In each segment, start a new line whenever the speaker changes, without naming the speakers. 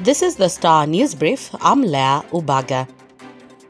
This is the Star News Brief. I'm Leah Ubaga.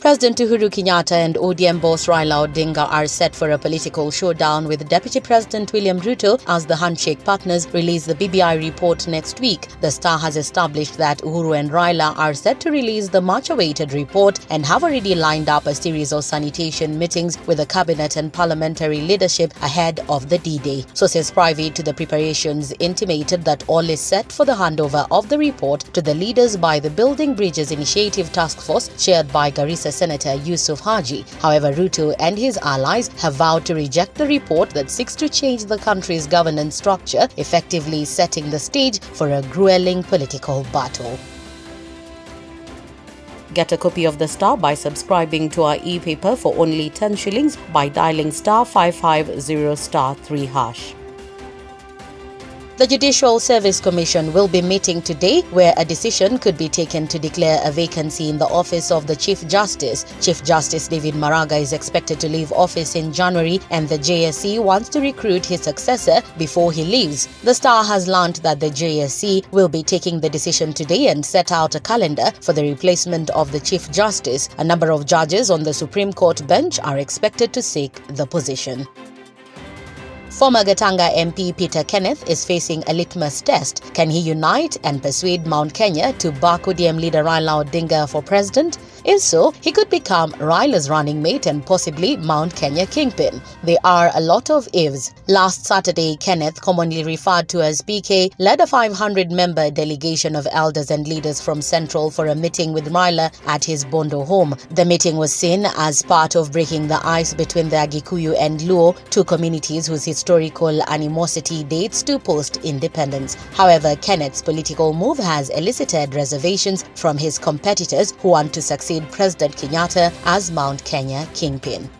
President Uhuru Kenyatta and ODM boss Raila Odinga are set for a political showdown with Deputy President William Ruto as the handshake partners release the BBI report next week. The Star has established that Uhuru and Raila are set to release the much-awaited report and have already lined up a series of sanitation meetings with the cabinet and parliamentary leadership ahead of the D-Day. Sources private to the preparations intimated that all is set for the handover of the report to the leaders by the Building Bridges Initiative Task Force chaired by Garissa Senator Yusuf Haji. However, Ruto and his allies have vowed to reject the report that seeks to change the country's governance structure, effectively setting the stage for a grueling political battle. Get a copy of the Star by subscribing to our e-paper for only 10 shillings by dialing *550*3#. The Judicial Service Commission will be meeting today, where a decision could be taken to declare a vacancy in the office of the Chief Justice. Chief Justice David Maraga is expected to leave office in January, and the JSC wants to recruit his successor before he leaves. The Star has learned that the JSC will be taking the decision today and set out a calendar for the replacement of the Chief Justice. A number of judges on the Supreme Court bench are expected to seek the position. Former Gatanga MP Peter Kenneth is facing a litmus test. Can he unite and persuade Mount Kenya to back ODM leader Raila Odinga for president? If so, he could become Raila's running mate and possibly Mount Kenya kingpin. There are a lot of ifs. Last Saturday, Kenneth, commonly referred to as PK, led a 500-member delegation of elders and leaders from Central for a meeting with Raila at his Bondo home. The meeting was seen as part of breaking the ice between the Agikuyu and Luo, two communities whose historical animosity dates to post-independence. However, Kenneth's political move has elicited reservations from his competitors who want to succeed President Kenyatta as Mount Kenya kingpin.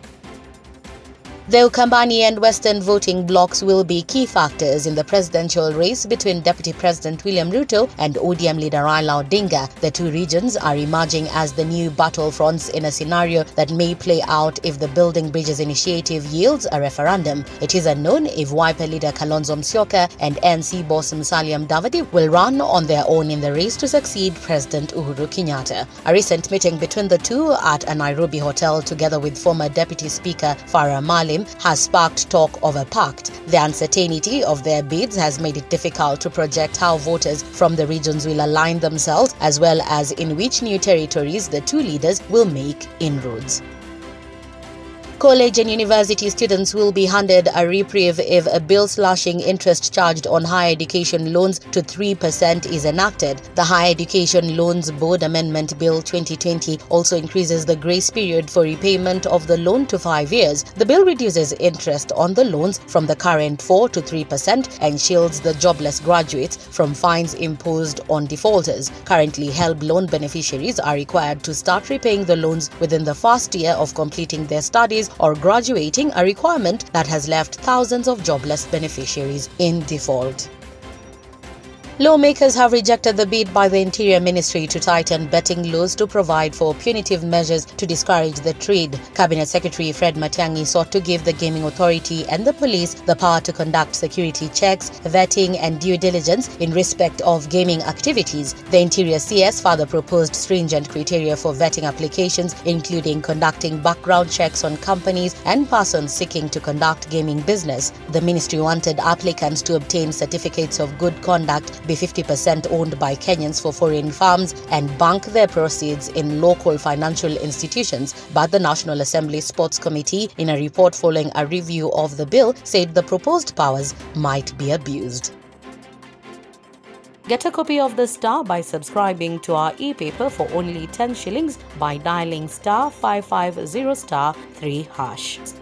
The Ukambani and Western voting blocs will be key factors in the presidential race between Deputy President William Ruto and ODM leader Raila Odinga. The two regions are emerging as the new battlefronts in a scenario that may play out if the Building Bridges initiative yields a referendum. It is unknown if Wiper leader Kalonzo Musyoka and NC boss Musalia Mudavadi will run on their own in the race to succeed President Uhuru Kenyatta. A recent meeting between the two at a Nairobi hotel, together with former Deputy Speaker Farah Maalim, has sparked talk of a pact. The uncertainty of their bids has made it difficult to project how voters from the regions will align themselves, as well as in which new territories the two leaders will make inroads. College and university students will be handed a reprieve if a bill slashing interest charged on higher education loans to 3% is enacted. The Higher Education Loans Board Amendment Bill 2020 also increases the grace period for repayment of the loan to 5 years. The bill reduces interest on the loans from the current 4% to 3% and shields the jobless graduates from fines imposed on defaulters. Currently, HELB loan beneficiaries are required to start repaying the loans within the first year of completing their studies or graduating, a requirement that has left thousands of jobless beneficiaries in default. Lawmakers have rejected the bid by the Interior Ministry to tighten betting laws to provide for punitive measures to discourage the trade. Cabinet Secretary Fred Matiang'i sought to give the Gaming Authority and the police the power to conduct security checks, vetting and due diligence in respect of gaming activities. The Interior CS further proposed stringent criteria for vetting applications, including conducting background checks on companies and persons seeking to conduct gaming business. The ministry wanted applicants to obtain certificates of good conduct, be 50% owned by Kenyans for foreign firms, and bank their proceeds in local financial institutions. But the National Assembly Sports Committee, in a report following a review of the bill, said the proposed powers might be abused. Get a copy of the Star by subscribing to our e-paper for only 10 shillings by dialing *550*3#.